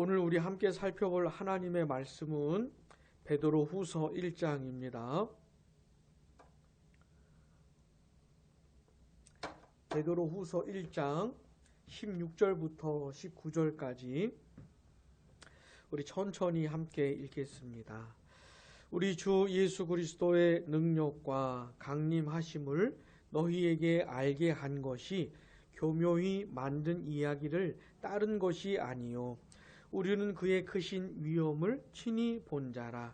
오늘 우리 함께 살펴볼 하나님의 말씀은 베드로후서 1장입니다. 베드로후서 1장 16절부터 19절까지 우리 천천히 함께 읽겠습니다. 우리 주 예수 그리스도의 능력과 강림하심을 너희에게 알게 한 것이 교묘히 만든 이야기를 따른 것이 아니요 우리는 그의 크신 위엄을 친히 본 자라.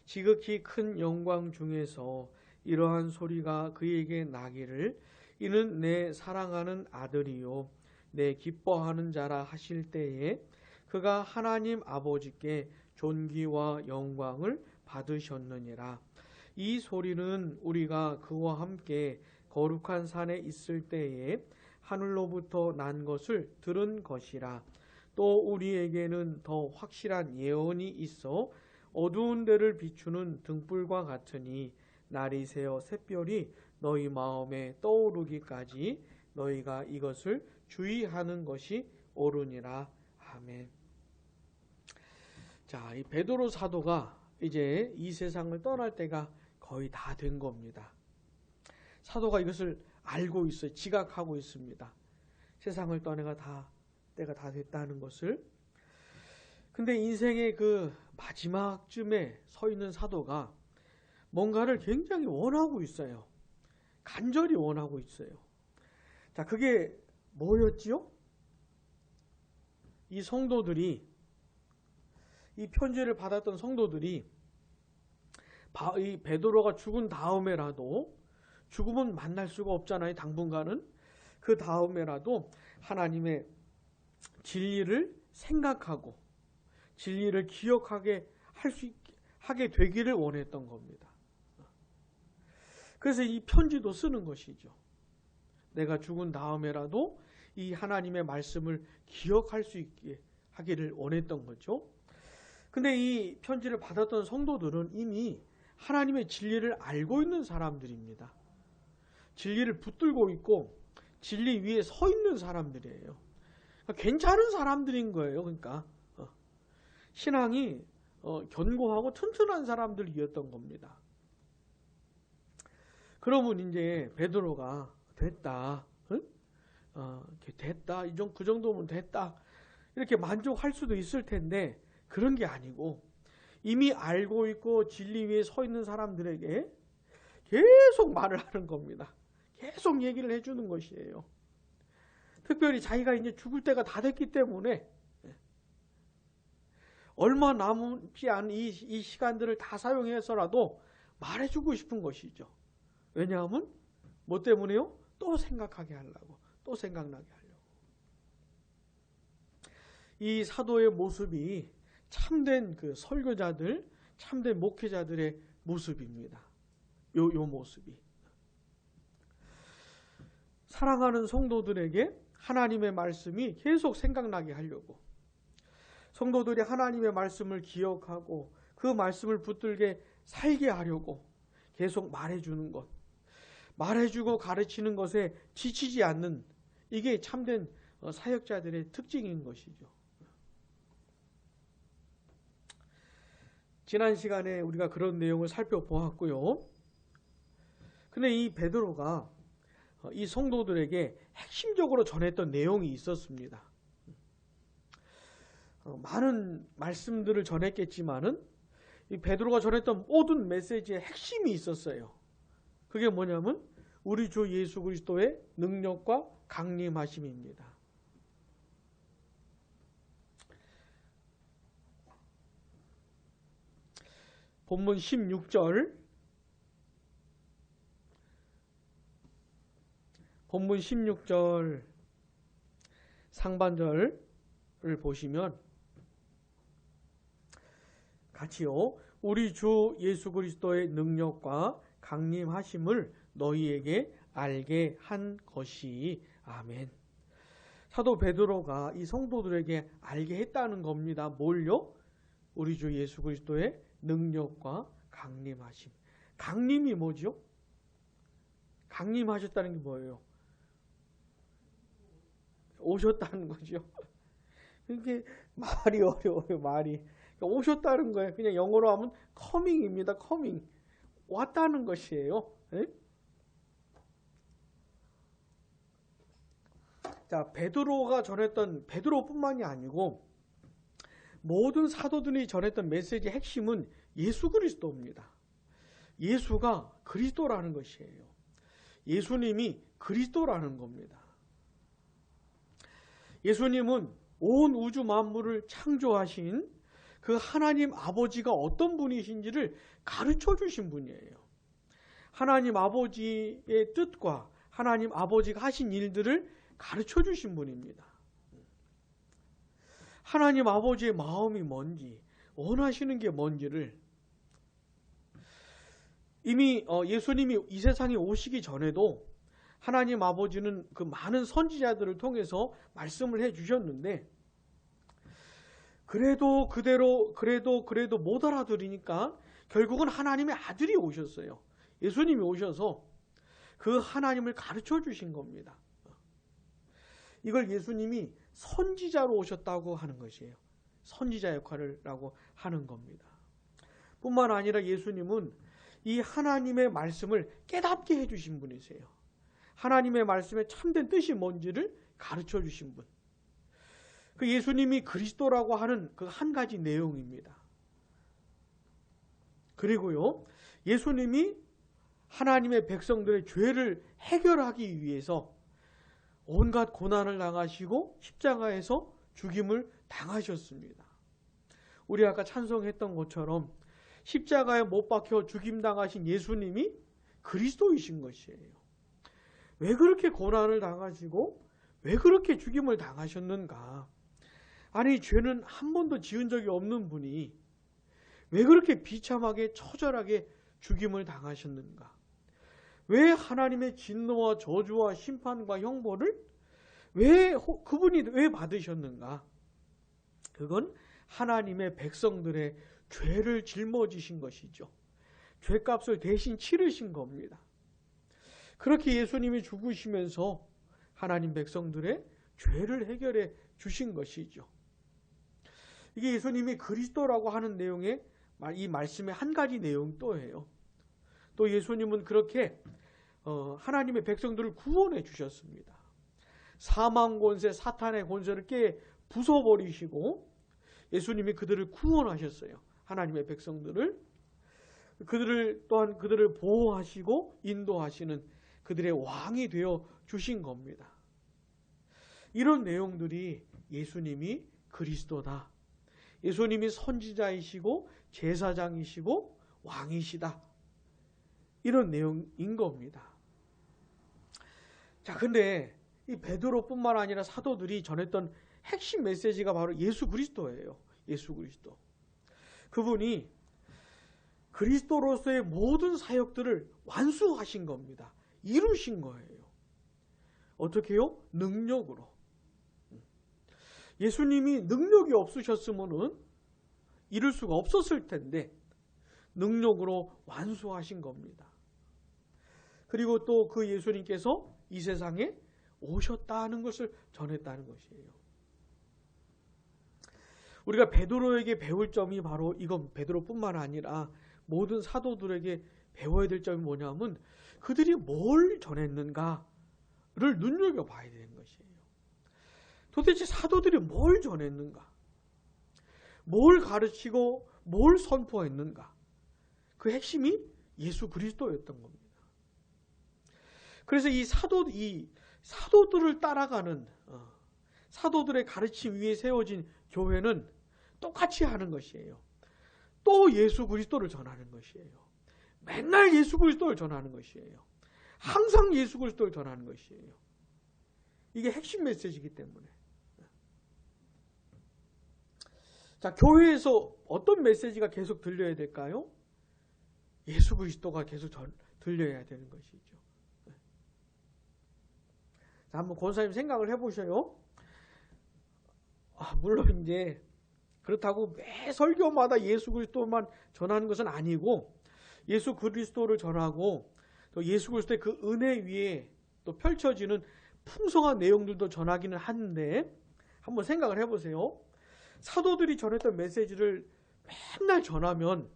지극히 큰 영광 중에서 이러한 소리가 그에게 나기를 이는 내 사랑하는 아들이요 내 기뻐하는 자라 하실 때에 그가 하나님 아버지께 존귀와 영광을 받으셨느니라. 이 소리는 우리가 그와 함께 거룩한 산에 있을 때에 하늘로부터 난 것을 들은 것이라. 또 우리에게는 더 확실한 예언이 있어 어두운 데를 비추는 등불과 같으니 날이 새어 샛별이 너희 마음에 떠오르기까지 너희가 이것을 주의하는 것이 옳으니라. 아멘. 자, 이 베드로 사도가 이제 이 세상을 떠날 때가 거의 다 된 겁니다. 사도가 이것을 알고 있어요. 지각하고 있습니다. 세상을 떠내가 때가 다 됐다는 것을. 근데 인생의 그 마지막쯤에 서 있는 사도가 뭔가를 굉장히 원하고 있어요. 간절히 원하고 있어요. 자, 그게 뭐였지요? 이 성도들이, 이 편지를 받았던 성도들이 이 베드로가 죽은 다음에라도, 죽음은 만날 수가 없잖아요, 당분간은. 그 다음에라도 하나님의 진리를 생각하고 진리를 기억하게 하게 되기를 원했던 겁니다. 그래서 이 편지도 쓰는 것이죠. 내가 죽은 다음에라도 이 하나님의 말씀을 기억할 수 있게 하기를 원했던 거죠. 근데 이 편지를 받았던 성도들은 이미 하나님의 진리를 알고 있는 사람들입니다. 진리를 붙들고 있고 진리 위에 서 있는 사람들이에요. 그러니까 괜찮은 사람들인 거예요. 그러니까 신앙이 견고하고 튼튼한 사람들이었던 겁니다. 그러면 이제 베드로가 됐다, 됐다, 그 정도면 됐다 이렇게 만족할 수도 있을 텐데 그런 게 아니고 이미 알고 있고 진리 위에 서 있는 사람들에게 계속 말을 하는 겁니다. 계속 얘기를 해주는 것이에요. 특별히 자기가 이제 죽을 때가 다 됐기 때문에 얼마 남지 않은 이 시간들을 다 사용해서라도 말해주고 싶은 것이죠. 왜냐하면 뭐 때문에요? 또 생각하게 하려고, 또 생각나게 하려고. 이 사도의 모습이 참된 그 설교자들, 참된 목회자들의 모습입니다. 요 모습이. 사랑하는 성도들에게 하나님의 말씀이 계속 생각나게 하려고, 성도들이 하나님의 말씀을 기억하고 그 말씀을 붙들게 살게 하려고 계속 말해주는 것, 말해주고 가르치는 것에 지치지 않는, 이게 참된 사역자들의 특징인 것이죠. 지난 시간에 우리가 그런 내용을 살펴보았고요. 근데 이 베드로가 이 성도들에게 핵심적으로 전했던 내용이 있었습니다. 많은 말씀들을 전했겠지만은 이 베드로가 전했던 모든 메시지의 핵심이 있었어요. 그게 뭐냐면 우리 주 예수 그리스도의 능력과 강림하심입니다. 본문 16절, 본문 16절 상반절을 보시면 같이요. 우리 주 예수 그리스도의 능력과 강림하심을 너희에게 알게 한 것이. 아멘. 사도 베드로가 이 성도들에게 알게 했다는 겁니다. 뭘요? 우리 주 예수 그리스도의 능력과 강림하심. 강림이 뭐죠? 강림하셨다는 게 뭐예요? 오셨다는 거죠. 이게 말이 어려워요, 말이. 그러니까 오셨다는 거예요. 그냥 영어로 하면 coming입니다. coming. 왔다는 것이에요. 예? 자, 베드로가 전했던, 베드로뿐만이 아니고 모든 사도들이 전했던 메시지의 핵심은 예수 그리스도입니다. 예수가 그리스도라는 것이에요. 예수님이 그리스도라는 겁니다. 예수님은 온 우주 만물을 창조하신 그 하나님 아버지가 어떤 분이신지를 가르쳐 주신 분이에요. 하나님 아버지의 뜻과 하나님 아버지가 하신 일들을 가르쳐 주신 분입니다. 하나님 아버지의 마음이 뭔지, 원하시는 게 뭔지를 이미 예수님이 이 세상에 오시기 전에도 하나님 아버지는 그 많은 선지자들을 통해서 말씀을 해 주셨는데, 그래도 못 알아들으니까 결국은 하나님의 아들이 오셨어요. 예수님이 오셔서 그 하나님을 가르쳐 주신 겁니다. 이걸 예수님이 선지자로 오셨다고 하는 것이에요. 선지자 역할이라고 하는 겁니다. 뿐만 아니라 예수님은 이 하나님의 말씀을 깨닫게 해주신 분이세요. 하나님의 말씀의 참된 뜻이 뭔지를 가르쳐 주신 분. 그 예수님이 그리스도라고 하는 그 한 가지 내용입니다. 그리고요, 예수님이 하나님의 백성들의 죄를 해결하기 위해서 온갖 고난을 당하시고 십자가에서 죽임을 당하셨습니다. 우리 아까 찬송했던 것처럼 십자가에 못 박혀 죽임 당하신 예수님이 그리스도이신 것이에요. 왜 그렇게 고난을 당하시고 왜 그렇게 죽임을 당하셨는가? 아니, 죄는 한 번도 지은 적이 없는 분이 왜 그렇게 비참하게 처절하게 죽임을 당하셨는가? 왜 하나님의 진노와 저주와 심판과 형벌을 그분이 왜 받으셨는가? 그건 하나님의 백성들의 죄를 짊어지신 것이죠. 죄값을 대신 치르신 겁니다. 그렇게 예수님이 죽으시면서 하나님 백성들의 죄를 해결해 주신 것이죠. 이게 예수님이 그리스도라고 하는 내용의 이 말씀의 한 가지 내용 또예요. 또 예수님은 그렇게 하나님의 백성들을 구원해 주셨습니다. 사망 권세, 사탄의 권세를 깨 부숴버리시고 예수님이 그들을 구원하셨어요. 하나님의 백성들을. 또한 그들을 보호하시고 인도하시는 그들의 왕이 되어 주신 겁니다. 이런 내용들이 예수님이 그리스도다. 예수님이 선지자이시고 제사장이시고 왕이시다. 이런 내용인 겁니다. 자, 근데 이 베드로뿐만 아니라 사도들이 전했던 핵심 메시지가 바로 예수 그리스도예요. 예수 그리스도. 그분이 그리스도로서의 모든 사역들을 완수하신 겁니다. 이루신 거예요. 어떻게요? 능력으로. 예수님이 능력이 없으셨으면은 이룰 수가 없었을 텐데 능력으로 완수하신 겁니다. 그리고 또 그 예수님께서 이 세상에 오셨다는 것을 전했다는 것이에요. 우리가 베드로에게 배울 점이 바로 이건 베드로뿐만 아니라 모든 사도들에게 배워야 될 점이 뭐냐면 그들이 뭘 전했는가를 눈여겨봐야 되는 것이에요. 도대체 사도들이 뭘 전했는가? 뭘 가르치고 뭘 선포했는가? 그 핵심이 예수 그리스도였던 겁니다. 그래서 이 사도들을 따라가는 사도들의 가르침 위에 세워진 교회는 똑같이 하는 것이에요. 또 예수 그리스도를 전하는 것이에요. 맨날 예수 그리스도를 전하는 것이에요. 항상 예수 그리스도를 전하는 것이에요. 이게 핵심 메시지이기 때문에. 자, 교회에서 어떤 메시지가 계속 들려야 될까요? 예수 그리스도가 계속 들려야 되는 것이죠. 자, 한번 권사님 생각을 해보셔요. 물론 이제 그렇다고 매 설교마다 예수 그리스도만 전하는 것은 아니고 예수 그리스도를 전하고 또 예수 그리스도의 그 은혜 위에 또 펼쳐지는 풍성한 내용들도 전하기는 하는데 한번 생각을 해보세요. 사도들이 전했던 메시지를 맨날 전하면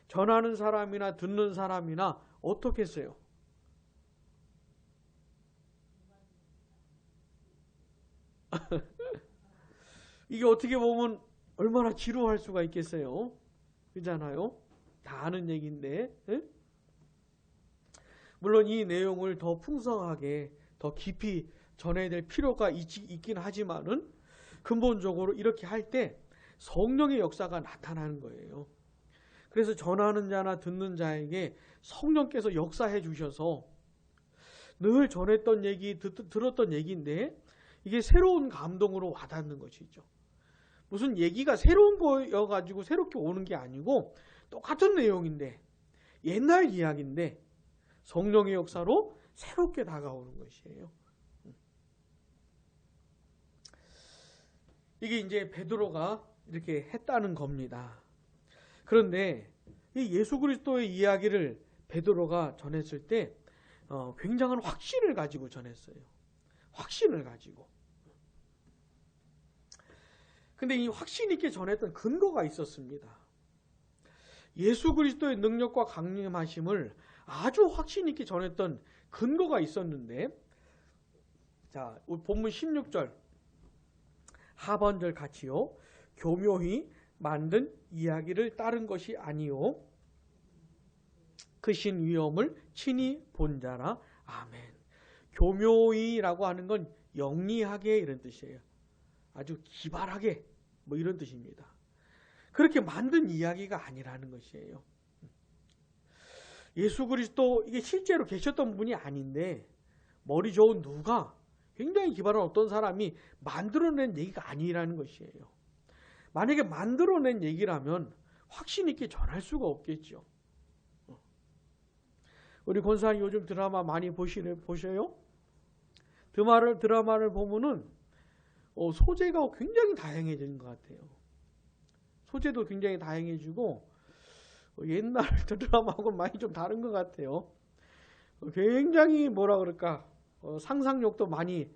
전하는 사람이나 듣는 사람이나 어떻게 했어요? 이게 어떻게 보면 얼마나 지루할 수가 있겠어요? 그잖아요? 다 아는 얘기인데. 에? 물론 이 내용을 더 풍성하게 더 깊이 전해야 될 필요가 있긴 하지만은 근본적으로 이렇게 할 때 성령의 역사가 나타나는 거예요. 그래서 전하는 자나 듣는 자에게 성령께서 역사해 주셔서 늘 전했던 얘기, 들었던 얘기인데 이게 새로운 감동으로 와닿는 것이죠. 무슨 얘기가 새로운 거여가지고 새롭게 오는 게 아니고 똑같은 내용인데 옛날 이야기인데 성령의 역사로 새롭게 다가오는 것이에요. 이게 이제 베드로가 이렇게 했다는 겁니다. 그런데 이 예수 그리스도의 이야기를 베드로가 전했을 때 굉장한 확신을 가지고 전했어요. 확신을 가지고. 근데 이 확신 있게 전했던 근거가 있었습니다. 예수 그리스도의 능력과 강림하심을 아주 확신 있게 전했던 근거가 있었는데, 자, 본문 16절 하반절 같이요. 교묘히 만든 이야기를 따른 것이 아니요 크신 위엄을 친히 본 자라. 아멘. 교묘히라고 하는 건 영리하게 이런 뜻이에요. 아주 기발하게 뭐 이런 뜻입니다. 그렇게 만든 이야기가 아니라는 것이에요. 예수 그리스도 이게 실제로 계셨던 분이 아닌데 머리 좋은 누가 굉장히 기발한 어떤 사람이 만들어낸 얘기가 아니라는 것이에요. 만약에 만들어낸 얘기라면 확신 있게 전할 수가 없겠죠. 우리 권사님 요즘 드라마 많이 보셔요? 드라마를 보면은 소재가 굉장히 다양해지는 것 같아요. 소재도 굉장히 다양해지고 옛날 드라마하고는 많이 좀 다른 것 같아요. 굉장히 뭐라 그럴까 상상력도 많이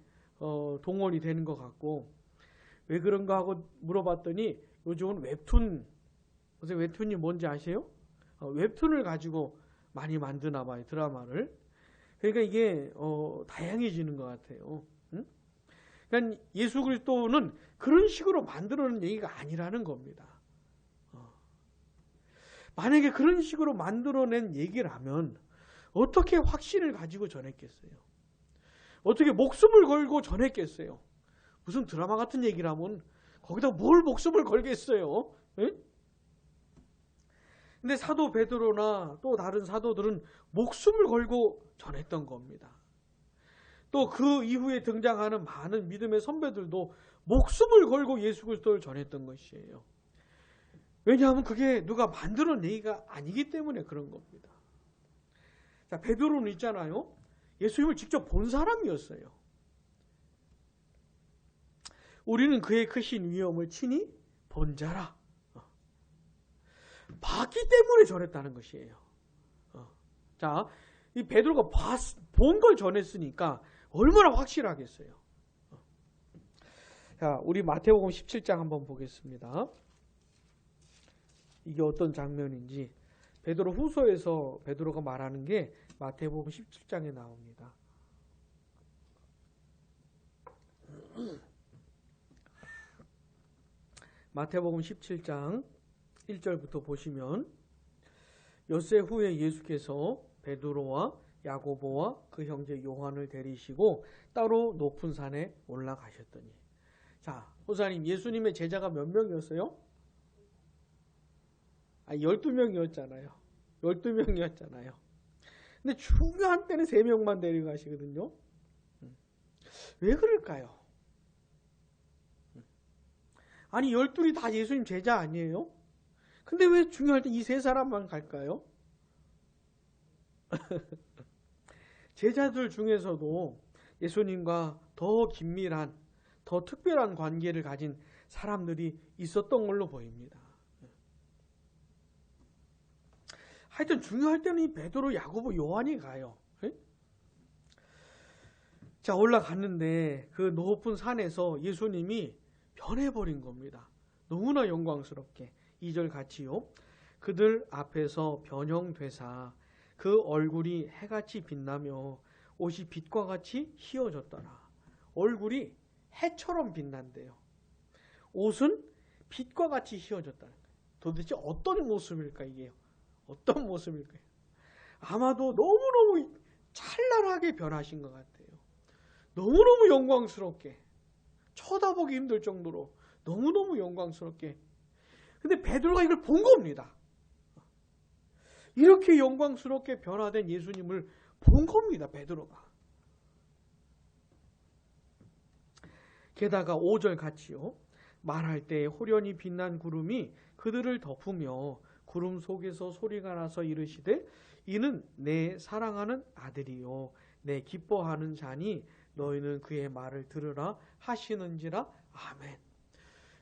동원이 되는 것 같고 왜 그런가 하고 물어봤더니 요즘은 웹툰이 뭔지 아세요? 웹툰을 가지고 많이 만드나 봐요, 드라마를. 그러니까 이게 다양해지는 것 같아요. 응? 그러니까 예수 그리스도는 그런 식으로 만들어낸 얘기가 아니라는 겁니다. 만약에 그런 식으로 만들어낸 얘기라면 어떻게 확신을 가지고 전했겠어요? 어떻게 목숨을 걸고 전했겠어요? 무슨 드라마 같은 얘기라면 거기다 뭘 목숨을 걸겠어요? 응? 근데 사도 베드로나 또 다른 사도들은 목숨을 걸고 전했던 겁니다. 또 그 이후에 등장하는 많은 믿음의 선배들도 목숨을 걸고 예수 그리스도를 전했던 것이에요. 왜냐하면 그게 누가 만들어낸 얘기가 아니기 때문에 그런 겁니다. 자, 베드로는 있잖아요. 예수님을 직접 본 사람이었어요. 우리는 그의 크신 위엄을 친히 본 자라. 봤기 때문에 전했다는 것이에요. 자, 이 베드로가 본 걸 전했으니까 얼마나 확실하겠어요. 자, 우리 마태복음 17장 한번 보겠습니다. 이게 어떤 장면인지 베드로 후서에서 베드로가 말하는 게 마태복음 17장에 나옵니다. 마태복음 17장 1절부터 보시면 엿새 후에 예수께서 베드로와 야고보와 그 형제 요한을 데리시고 따로 높은 산에 올라가셨더니. 자, 호사님, 예수님의 제자가 몇 명이었어요? 12명이었잖아요. 12명이었잖아요. 근데 중요한 때는 3명만 데려가시거든요. 왜 그럴까요? 아니 12이 다 예수님 제자 아니에요? 근데 왜 중요할 때 이 3사람만 갈까요? 제자들 중에서도 예수님과 더 긴밀한, 더 특별한 관계를 가진 사람들이 있었던 걸로 보입니다. 하여튼 중요할 때는 이 베드로, 야고보, 요한이 가요. 자, 올라갔는데 그 높은 산에서 예수님이 변해버린 겁니다. 너무나 영광스럽게. 2절 같이요. 그들 앞에서 변형되사 그 얼굴이 해같이 빛나며 옷이 빛과 같이 희어졌더라. 얼굴이 해처럼 빛난대요. 옷은 빛과 같이 희어졌다는 거예요. 도대체 어떤 모습일까 이게요? 어떤 모습일까요? 아마도 너무너무 찬란하게 변하신 것 같아요. 너무너무 영광스럽게, 쳐다보기 힘들 정도로 너무너무 영광스럽게. 근데 베드로가 이걸 본 겁니다. 이렇게 영광스럽게 변화된 예수님을 본 겁니다. 베드로가. 게다가 5절 같이요. 말할 때 호련히 빛난 구름이 그들을 덮으며 구름 속에서 소리가 나서 이르시되 이는 내 사랑하는 아들이요 내 기뻐하는 자니 너희는 그의 말을 들으라 하시는지라. 아멘.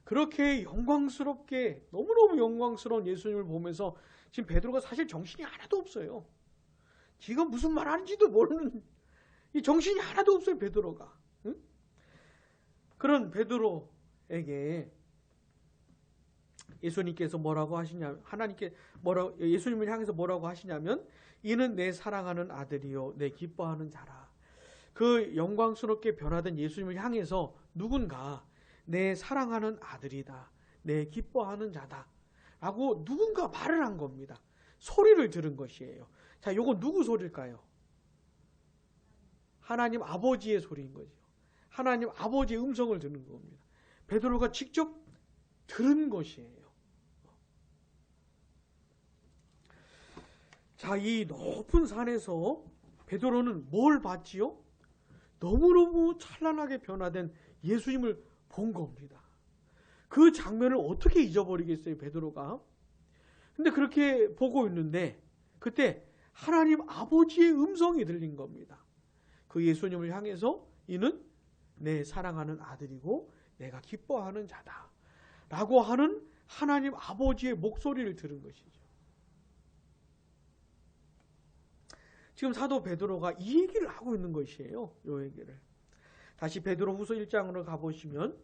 그렇게 영광스럽게 너무너무 영광스러운 예수님을 보면서 지금 베드로가 사실 정신이 하나도 없어요. 지가 무슨 말 하는지도 모르는 이 정신이 하나도 없어요. 베드로가. 응? 그런 베드로에게 예수님께서 뭐라고 하시냐, 예수님을 향해서 뭐라고 하시냐면 이는 내 사랑하는 아들이요 내 기뻐하는 자라. 그 영광스럽게 변화된 예수님을 향해서 누군가 내 사랑하는 아들이다, 내 기뻐하는 자다 라고 누군가 말을 한 겁니다. 소리를 들은 것이에요. 자, 요거 누구 소리일까요? 하나님 아버지의 소리인 거죠. 하나님 아버지의 음성을 듣는 겁니다. 베드로가 직접 들은 것이에요. 자, 이 높은 산에서 베드로는 뭘 봤지요? 너무너무 찬란하게 변화된 예수님을 본 겁니다. 그 장면을 어떻게 잊어버리겠어요, 베드로가? 근데 그렇게 보고 있는데 그때 하나님 아버지의 음성이 들린 겁니다. 그 예수님을 향해서 이는 내 사랑하는 아들이고 내가 기뻐하는 자다 라고 하는 하나님 아버지의 목소리를 들은 것이죠. 지금 사도 베드로가 이 얘기를 하고 있는 것이에요. 이 얘기를. 다시 베드로후서 1장으로 가보시면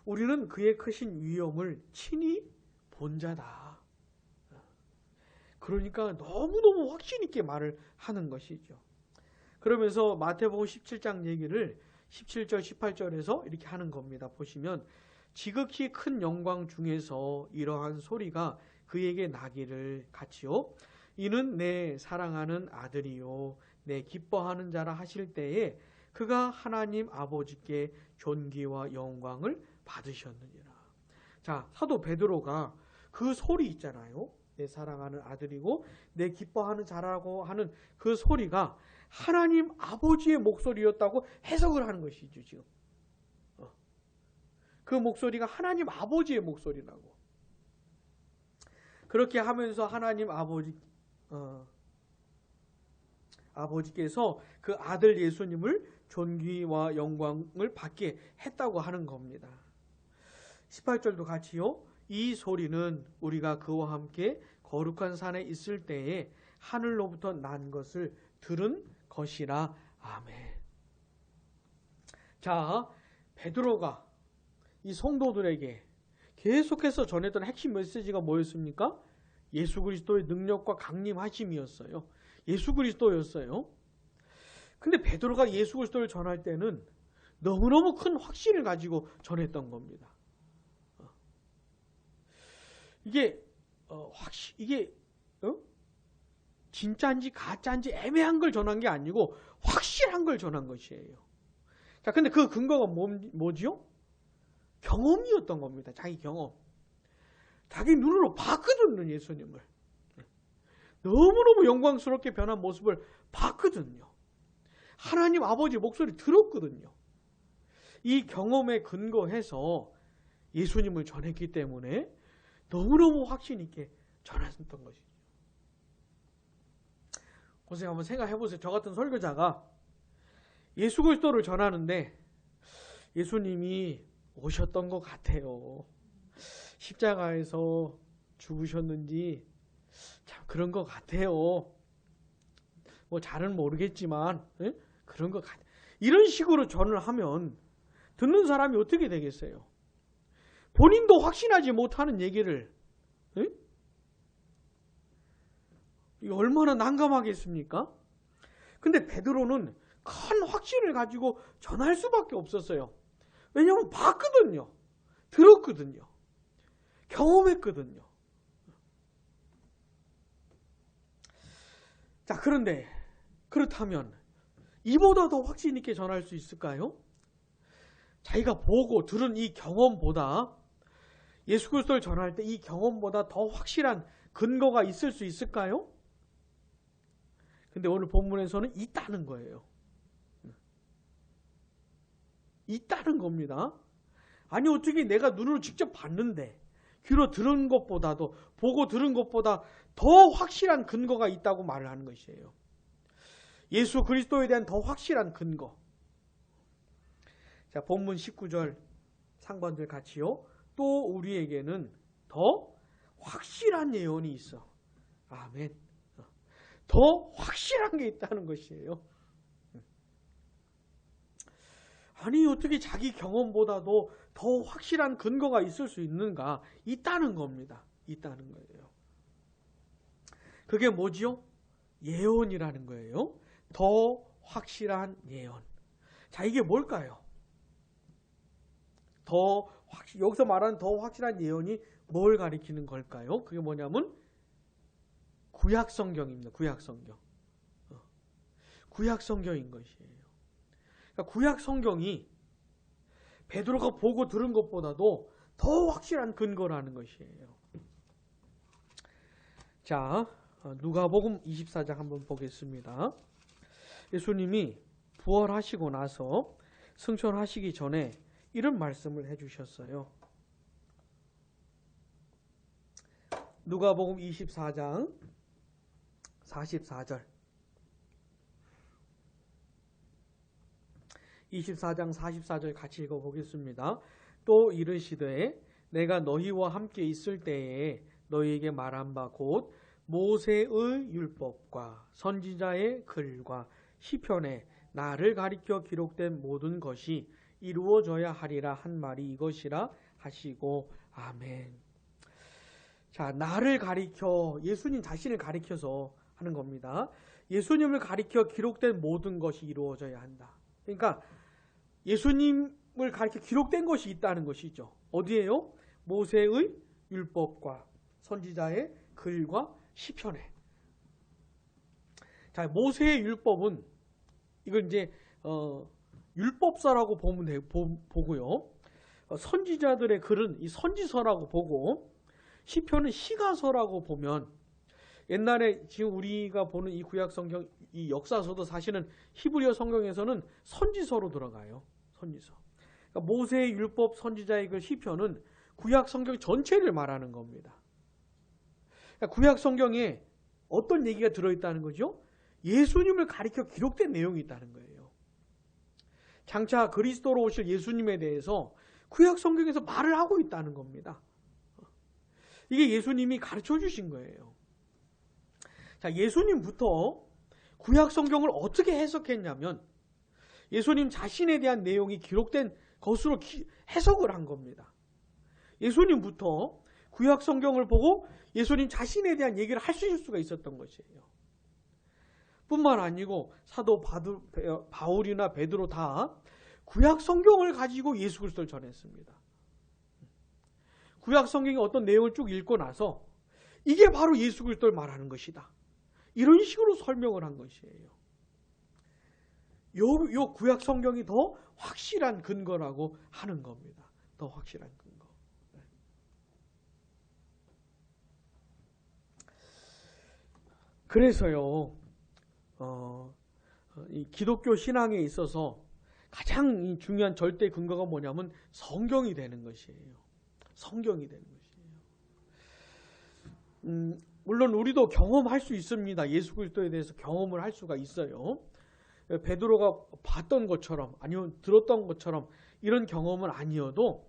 우리는 그의 크신 위엄을 친히 본 자다. 그러니까 너무너무 확신 있게 말을 하는 것이죠. 그러면서 마태복음 17장 얘기를 17절 18절에서 이렇게 하는 겁니다. 보시면 지극히 큰 영광 중에서 이러한 소리가 그에게 나기를 같이요. 이는 내 사랑하는 아들이요 내 기뻐하는 자라 하실 때에 그가 하나님 아버지께 존귀와 영광을 받으셨느니라. 자, 사도 베드로가 그 소리 있잖아요. 내 사랑하는 아들이고 내 기뻐하는 자라고 하는 그 소리가 하나님 아버지의 목소리였다고 해석을 하는 것이죠. 지금 그 목소리가 하나님 아버지의 목소리라고. 그렇게 하면서 하나님 아버지께서 그 아들 예수님을 존귀와 영광을 받게 했다고 하는 겁니다. 18절도 같이요. 이 소리는 우리가 그와 함께 거룩한 산에 있을 때에 하늘로부터 난 것을 들은 것이라. 아멘. 자, 베드로가 이 성도들에게 계속해서 전했던 핵심 메시지가 뭐였습니까? 예수 그리스도의 능력과 강림하심이었어요. 예수 그리스도였어요. 근데 베드로가 예수 그리스도를 전할 때는 너무너무 큰 확신을 가지고 전했던 겁니다. 이게 진짜인지 가짜인지 애매한 걸 전한 게 아니고 확실한 걸 전한 것이에요. 자, 근데 그 근거가 뭐지요? 경험이었던 겁니다. 자기 경험. 자기 눈으로 봤거든요, 예수님을. 너무너무 영광스럽게 변한 모습을 봤거든요. 하나님 아버지 목소리 들었거든요. 이 경험에 근거해서 예수님을 전했기 때문에 너무너무 확신 있게 전했던 것이죠. 고생 한번 생각해 보세요. 저 같은 설교자가 예수 그리스도를 전하는데 예수님이 오셨던 것 같아요. 십자가에서 죽으셨는지 참 그런 것 같아요. 뭐 잘은 모르겠지만 그런 것 같아요. 이런 식으로 전을 하면 듣는 사람이 어떻게 되겠어요? 본인도 확신하지 못하는 얘기를, 에? 이거 얼마나 난감하겠습니까? 근데 베드로는 큰 확신을 가지고 전할 수밖에 없었어요. 왜냐하면 봤거든요. 들었거든요. 경험했거든요. 자, 그런데 그렇다면 이보다 더 확신 있게 전할 수 있을까요? 자기가 보고 들은 이 경험보다, 예수 그리스도를 전할 때 이 경험보다 더 확실한 근거가 있을 수 있을까요? 근데 오늘 본문에서는 있다는 거예요. 있다는 겁니다. 아니, 어떻게 내가 눈으로 직접 봤는데 귀로 들은 것보다도, 보고 들은 것보다 더 확실한 근거가 있다고 말을 하는 것이에요. 예수 그리스도에 대한 더 확실한 근거. 자, 본문 19절 상반절 같이요. 또 우리에게는 더 확실한 예언이 있어. 아멘. 더 확실한 게 있다는 것이에요. 아니, 어떻게 자기 경험보다도 더 확실한 근거가 있을 수 있는가? 있다는 겁니다. 있다는 거예요. 그게 뭐지요? 예언이라는 거예요. 더 확실한 예언. 자, 이게 뭘까요? 여기서 말하는 더 확실한 예언이 뭘 가리키는 걸까요? 그게 뭐냐면 구약 성경입니다. 구약 성경. 구약 성경인 것이에요. 그러니까 구약 성경이 베드로가 보고 들은 것보다도 더 확실한 근거라는 것이에요. 자, 누가복음 24장 한번 보겠습니다. 예수님이 부활하시고 나서 승천하시기 전에 이런 말씀을 해주셨어요. 누가복음 24장 44절. 24장 44절 같이 읽어보겠습니다. 또 이르시되 내가 너희와 함께 있을 때에 너희에게 말한 바 곧 모세의 율법과 선지자의 글과 시편에 나를 가리켜 기록된 모든 것이 이루어져야 하리라 한 말이 이것이라 하시고 아멘. 자, 나를 가리켜, 예수님 자신을 가리켜서 하는 겁니다. 예수님을 가리켜 기록된 모든 것이 이루어져야 한다. 그러니까 예수님을 가리켜 기록된 것이 있다는 것이죠. 어디에요? 모세의 율법과 선지자의 글과 시편에. 자, 모세의 율법은 이건 이제 율법서라고 보고요. 선지자들의 글은 이 선지서라고 보고, 시편은 시가서라고 보면, 옛날에 지금 우리가 보는 이 구약 성경, 이 역사서도 사실은 히브리어 성경에서는 선지서로 들어가요. 선지서. 그러니까 모세의 율법, 선지자의 글, 시편은 구약 성경 전체를 말하는 겁니다. 그러니까 구약 성경에 어떤 얘기가 들어있다는 거죠? 예수님을 가리켜 기록된 내용이 있다는 거예요. 장차 그리스도로 오실 예수님에 대해서 구약 성경에서 말을 하고 있다는 겁니다. 이게 예수님이 가르쳐 주신 거예요. 자, 예수님부터 구약 성경을 어떻게 해석했냐면 예수님 자신에 대한 내용이 기록된 것으로 해석을 한 겁니다. 예수님부터 구약 성경을 보고 예수님 자신에 대한 얘기를 할 수가 있었던 것이에요. 뿐만 아니고 사도 바울이나 베드로 다 구약 성경을 가지고 예수 그리스도를 전했습니다. 구약 성경의 어떤 내용을 쭉 읽고 나서 이게 바로 예수 그리스도를 말하는 것이다. 이런 식으로 설명을 한 것이에요. 요 구약 성경이 더 확실한 근거라고 하는 겁니다. 더 확실한 근거. 그래서요, 이 기독교 신앙에 있어서 가장 중요한 절대 근거가 뭐냐면 성경이 되는 것이에요. 성경이 되는 것이에요. 물론 우리도 경험할 수 있습니다. 예수 그리스도에 대해서 경험을 할 수가 있어요. 베드로가 봤던 것처럼 아니면 들었던 것처럼 이런 경험은 아니어도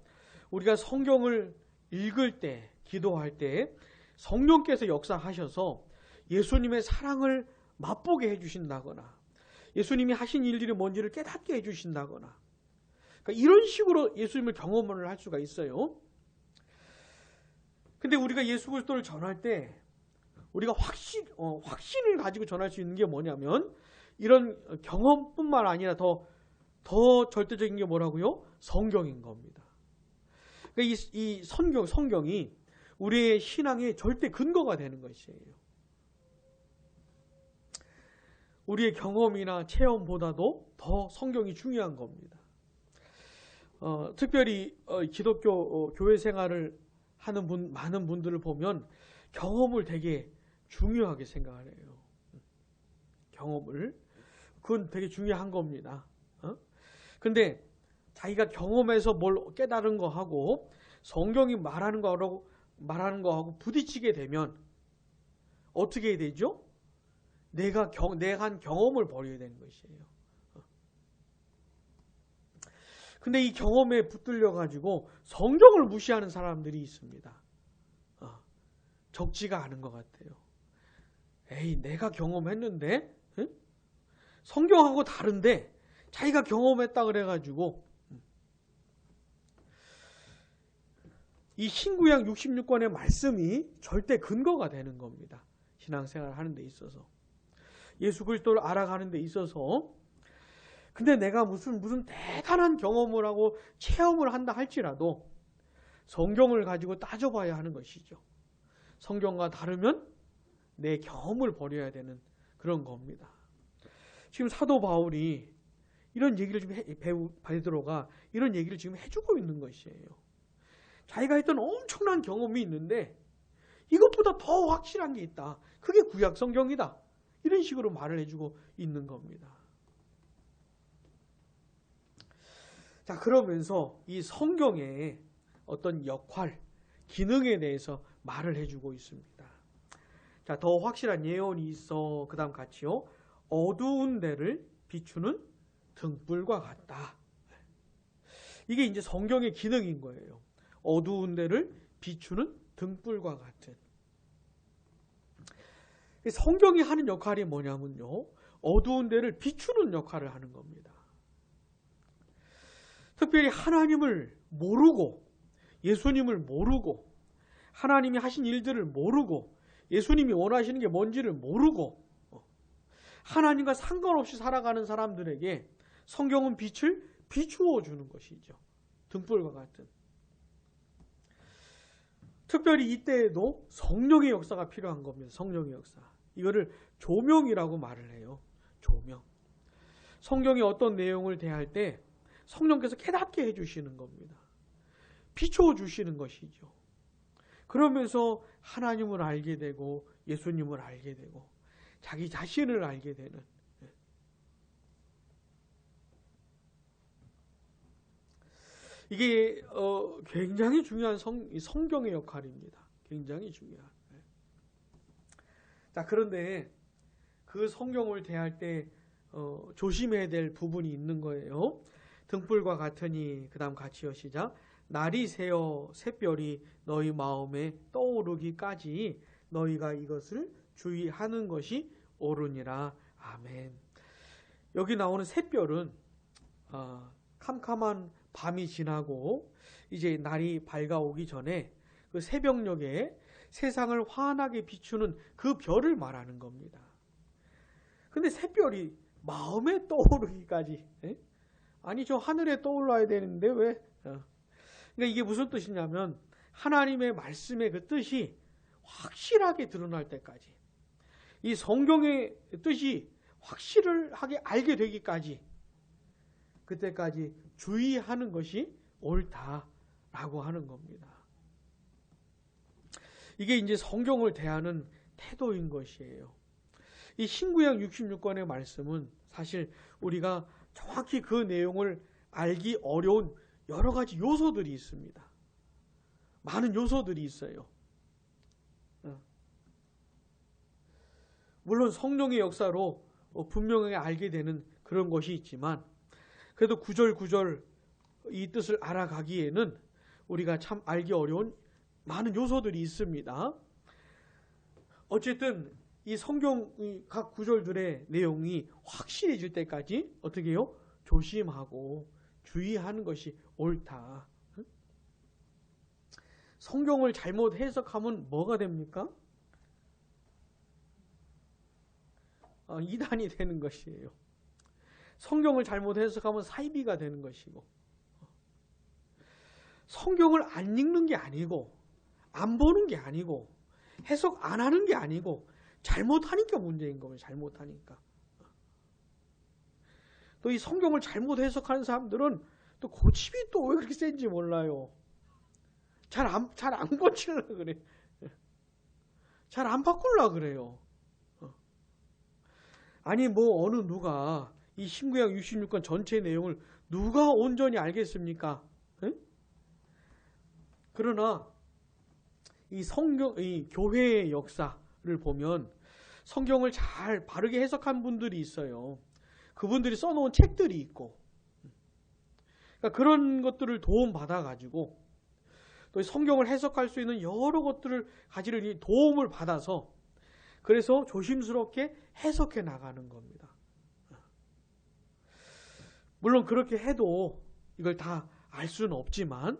우리가 성경을 읽을 때, 기도할 때 성령께서 역사하셔서 예수님의 사랑을 맛보게 해주신다거나 예수님이 하신 일들이 뭔지를 깨닫게 해주신다거나, 그러니까 이런 식으로 예수님을 경험을 할 수가 있어요. 근데 우리가 예수 그리스도를 전할 때 우리가 확신을 가지고 전할 수 있는 게 뭐냐면 이런 경험뿐만 아니라 더 절대적인 게 뭐라고요? 성경인 겁니다. 그러니까 이 성경이 우리의 신앙의 절대 근거가 되는 것이에요. 우리의 경험이나 체험보다도 더 성경이 중요한 겁니다. 특별히 기독교 교회 생활을 하는 많은 분들을 보면 경험을 되게 중요하게 생각을 해요. 경험을. 그건 되게 중요한 겁니다. 근데 자기가 경험해서 뭘 깨달은 거 하고 성경이 말하는 거하고 부딪히게 되면 어떻게 되죠? 내가 한 경험을 버려야 되는 것이에요. 근데 이 경험에 붙들려 가지고 성경을 무시하는 사람들이 있습니다. 적지가 않은 것 같아요. 에이, 내가 경험했는데 성경하고 다른데 자기가 경험했다 그래가지고 이 신구약 66권의 말씀이 절대 근거가 되는 겁니다. 신앙생활을 하는 데 있어서. 예수 그리스도를 알아가는 데 있어서. 근데 내가 무슨 대단한 경험을 하고 체험을 한다 할지라도 성경을 가지고 따져봐야 하는 것이죠. 성경과 다르면 내 경험을 버려야 되는 그런 겁니다. 지금 사도 바울이 이런 얘기를 지금 베드로가 이런 얘기를 지금 해주고 있는 것이에요. 자기가 했던 엄청난 경험이 있는데 이것보다 더 확실한 게 있다. 그게 구약 성경이다. 이런 식으로 말을 해주고 있는 겁니다. 자, 그러면서 이 성경의 어떤 역할, 기능에 대해서 말을 해주고 있습니다. 자, 더 확실한 예언이 있어. 그 다음 같이요. 어두운 데를 비추는 등불과 같다. 이게 이제 성경의 기능인 거예요. 어두운 데를 비추는 등불과 같은. 성경이 하는 역할이 뭐냐면요. 어두운 데를 비추는 역할을 하는 겁니다. 특별히 하나님을 모르고 예수님을 모르고 하나님이 하신 일들을 모르고 예수님이 원하시는 게 뭔지를 모르고 하나님과 상관없이 살아가는 사람들에게 성경은 빛을 비추어 주는 것이죠. 등불과 같은. 특별히 이때에도 성령의 역사가 필요한 겁니다. 성령의 역사. 이거를 조명이라고 말을 해요. 조명. 성경의 어떤 내용을 대할 때 성령께서 깨닫게 해주시는 겁니다. 비추어 주시는 것이죠. 그러면서 하나님을 알게 되고 예수님을 알게 되고 자기 자신을 알게 되는. 이게 굉장히 중요한 성경의 역할입니다. 굉장히 중요한. 자, 그런데 그 성경을 대할 때 조심해야 될 부분이 있는 거예요. 등불과 같으니 그 다음 같이요. 시작. 날이 새어 샛별이 너희 마음에 떠오르기까지 너희가 이것을 주의하는 것이 옳으니라. 아멘. 여기 나오는 샛별은 캄캄한 밤이 지나고 이제 날이 밝아오기 전에 그 새벽녘에 세상을 환하게 비추는 그 별을 말하는 겁니다. 근데 샛별이 마음에 떠오르기까지. 아니, 저 하늘에 떠올라야 되는데 왜? 그러니까 이게 무슨 뜻이냐면 하나님의 말씀의 그 뜻이 확실하게 드러날 때까지, 이 성경의 뜻이 확실하게 알게 되기까지, 그때까지 주의하는 것이 옳다라고 하는 겁니다. 이게 이제 성경을 대하는 태도인 것이에요. 이 신구약 66권의 말씀은 사실 우리가 정확히 그 내용을 알기 어려운 여러 가지 요소들이 있습니다. 많은 요소들이 있어요. 물론 성령의 역사로 분명하게 알게 되는 그런 것이 있지만 그래도 구절구절 이 뜻을 알아가기에는 우리가 참 알기 어려운 많은 요소들이 있습니다. 어쨌든 이 성경 각 구절들의 내용이 확실해질 때까지 어떻게 해요? 조심하고 주의하는 것이 옳다. 성경을 잘못 해석하면 뭐가 됩니까? 이단이 되는 것이에요. 성경을 잘못 해석하면 사이비가 되는 것이고, 성경을 안 읽는 게 아니고, 안 보는 게 아니고, 해석 안 하는 게 아니고, 잘못하니까 문제인 거예요. 잘못하니까. 또 이 성경을 잘못 해석하는 사람들은 또 고집이 또 왜 그렇게 센지 몰라요. 잘 안 고치려고 그래. 잘 안 바꾸려고 그래요. 아니 뭐 어느 누가 이 신구약 66권 전체 내용을 누가 온전히 알겠습니까? 응? 그러나 이 교회의 역사를 보면 성경을 잘 바르게 해석한 분들이 있어요. 그분들이 써놓은 책들이 있고, 그러니까 그런 것들을 도움받아 가지고 또 성경을 해석할 수 있는 여러 것들을 가지는 도움을 받아서 그래서 조심스럽게 해석해 나가는 겁니다. 물론 그렇게 해도 이걸 다 알 수는 없지만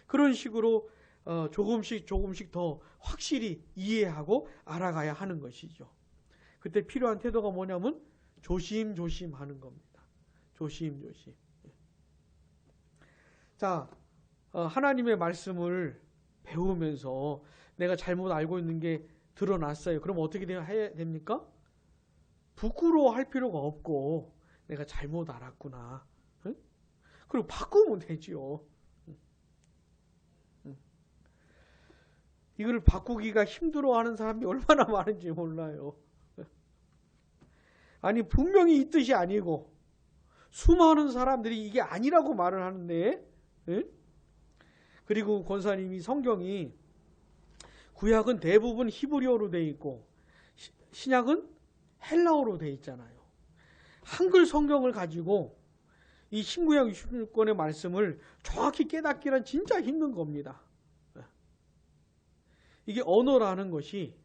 그런 식으로 조금씩 더 확실히 이해하고 알아가야 하는 것이죠. 그때 필요한 태도가 뭐냐면 조심조심 하는 겁니다. 조심조심. 자, 하나님의 말씀을 배우면서 내가 잘못 알고 있는 게 드러났어요. 그럼 어떻게 해야 됩니까? 부끄러워할 필요가 없고 내가 잘못 알았구나. 응? 그리고 바꾸면 되지요. 이걸 바꾸기가 힘들어하는 사람이 얼마나 많은지 몰라요. 아니 분명히 이 뜻이 아니고 수많은 사람들이 이게 아니라고 말을 하는데, 응? 그리고 권사님이 성경이 구약은 대부분 히브리어로 되어 있고 신약은 헬라어로 되어 있잖아요. 한글 성경을 가지고 이 신구약 66권의 말씀을 정확히 깨닫기란 진짜 힘든 겁니다. 이게 언어라는 것이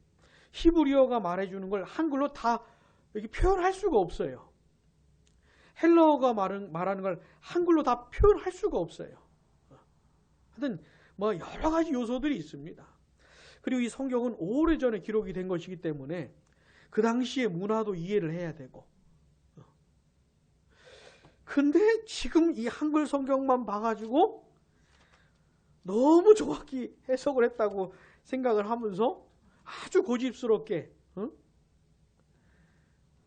히브리어가 말해주는 걸 한글로 다 이렇게 표현할 수가 없어요. 헬라어가 말하는 걸 한글로 다 표현할 수가 없어요. 하여튼 뭐 여러 가지 요소들이 있습니다. 그리고 이 성경은 오래전에 기록이 된 것이기 때문에 그 당시의 문화도 이해를 해야 되고, 근데 지금 이 한글 성경만 봐가지고 너무 정확히 해석을 했다고 생각을 하면서 아주 고집스럽게,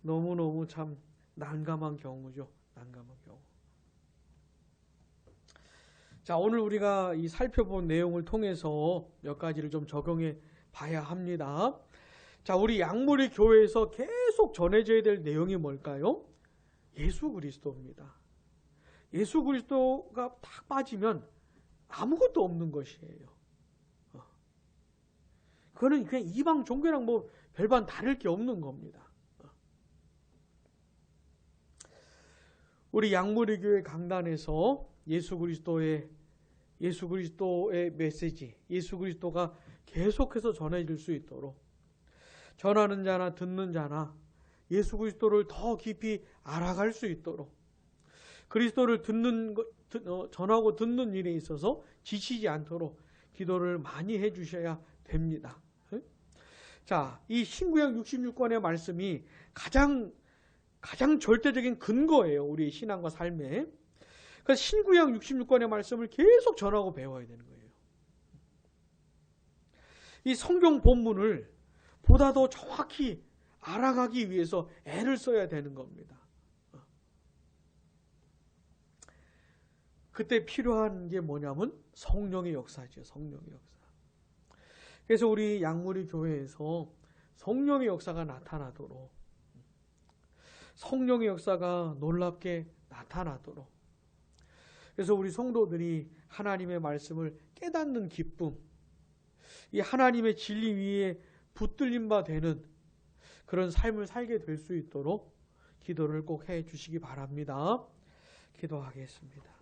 너무너무 참 난감한 경우죠. 난감한 경우. 자, 오늘 우리가 이 살펴본 내용을 통해서 몇 가지를 좀 적용해 봐야 합니다. 자, 우리 양무리 교회에서 계속 전해져야 될 내용이 뭘까요? 예수 그리스도입니다. 예수 그리스도가 딱 빠지면 아무것도 없는 것이에요. 그거는 그냥 이방 종교랑 뭐 별반 다를 게 없는 겁니다. 우리 양무리 교회 강단에서 예수 그리스도의 메시지, 예수 그리스도가 계속해서 전해질 수 있도록 전하는 자나 듣는 자나 예수 그리스도를 더 깊이 알아갈 수 있도록 그리스도를 전하고 듣는 일에 있어서 지치지 않도록 기도를 많이 해주셔야 됩니다. 자, 이 신구약 66권의 말씀이 가장 절대적인 근거예요. 우리 신앙과 삶에. 그래서 신구약 66권의 말씀을 계속 전하고 배워야 되는 거예요. 이 성경 본문을 보다 더 정확히 알아가기 위해서 애를 써야 되는 겁니다. 그때 필요한 게 뭐냐면 성령의 역사죠. 성령의 역사. 그래서 우리 양무리 교회에서 성령의 역사가 나타나도록, 성령의 역사가 놀랍게 나타나도록, 그래서 우리 성도들이 하나님의 말씀을 깨닫는 기쁨, 이 하나님의 진리 위에 붙들림 바 되는 그런 삶을 살게 될 수 있도록 기도를 꼭 해 주시기 바랍니다. 기도하겠습니다.